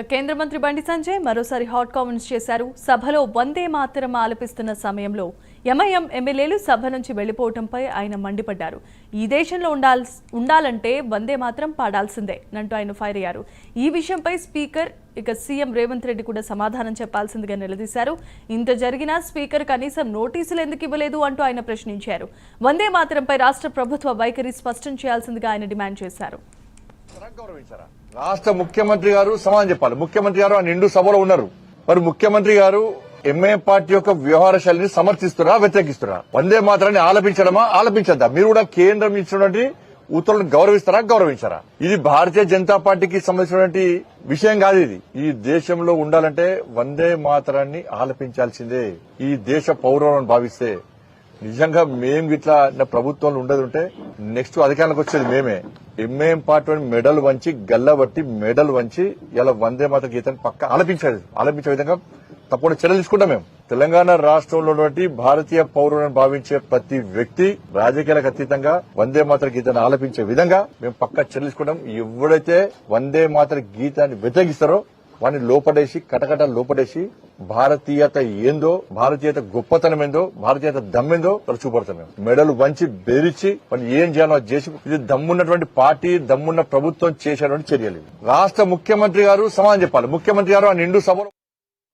కేంద్ర మంత్రి బండి సంజయ్ మరోసారి హాట్ కామెంట్స్ చేశారు. సభలో వందే మాతరం ఆలపిస్తున్న సమయంలో ఎంఐఎం ఎమ్మెల్యేలు సభ నుంచి వెళ్లిపోవడంపై ఆయన మండిపడ్డారు. ఈ దేశంలో ఉండాలంటే వందే మాతరం పాడాల్సిందే అంటూ ఆయన ఫైర్ అయ్యారు. ఈ విషయంపై స్పీకర్ సీఎం రేవంత్ రెడ్డి కూడా సమాధానం చెప్పాల్సిందిగా నిలదీశారు. ఇంత జరిగినా స్పీకర్ కనీసం నోటీసులు ఎందుకు ఇవ్వలేదు అంటూ ఆయన ప్రశ్నించారు. వందే మాతరంపై రాష్ట్ర ప్రభుత్వ వైఖరి స్పష్టం చేయాల్సిందిగా ఆయన డిమాండ్ చేశారు. రాష్ట్ర ముఖ్యమంత్రి గారు సమాధానం చెప్పాలి. ముఖ్యమంత్రి గారు ఆ నిండు సభలో ఉన్నారు. మరి ముఖ్యమంత్రి గారు ఎంఐఎం పార్టీ యొక్క వ్యవహార శైలిని సమర్థిస్తున్నారా, వ్యతిరేకిస్తున్నారా? వందే మాత్రాన్ని ఆలపించడమా, ఆలపించద్దా? మీరు కూడా కేంద్రం ఇచ్చినటువంటి ఉత్తర్వులను గౌరవిస్తారా, గౌరవించారా? ఇది భారతీయ జనతా పార్టీకి సంబంధించినటువంటి విషయం కాదు. ఇది ఈ దేశంలో ఉండాలంటే వందే మాతరాన్ని ఆలపించాల్సిందే. ఈ దేశ పౌరులను భావిస్తే నిజంగా మేము ఇట్లా ప్రభుత్వంలో ఉండదు ఉంటే నెక్స్ట్ అధికారంలోకి వచ్చేది మేమే. ఎంఐఎం పార్టీ మెడల్ వంచి గల్లబట్టి మెడల్ వంచి ఇలా వందే మాతర గీతాన్ని పక్క ఆలపించే విధంగా తప్పకుండా చర్యలు తీసుకుంటాం. మేము తెలంగాణ రాష్ట్రంలో ఉన్నటువంటి భారతీయ పౌరులను భావించే ప్రతి వ్యక్తి రాజకీయాలకు అతీతంగా వందే మాతర గీతాన్ని ఆలపించే విధంగా మేము పక్క చర్యలు తీసుకుంటాం. ఎవడైతే వందే మాతర గీతాన్ని వ్యతిరేకిస్తారో వాడిని లోపడేసి కటకట లోపడేసి భారతీయత ఏందో, భారతీయత గొప్పతనం ఏందో, భారతీయత దమ్మెందో చూపడతాం. మేము మెడలు వంచి బెదిరించి వాళ్ళు ఏం చేయాలో చేసి ఇది దమ్మున్నటువంటి పార్టీ, దమ్మున్న ప్రభుత్వం చేసేటువంటి చర్యలు. రాష్ట్ర ముఖ్యమంత్రి గారు సమాధానం చెప్పాలి. ముఖ్యమంత్రి గారు ఆ నిండు సభలో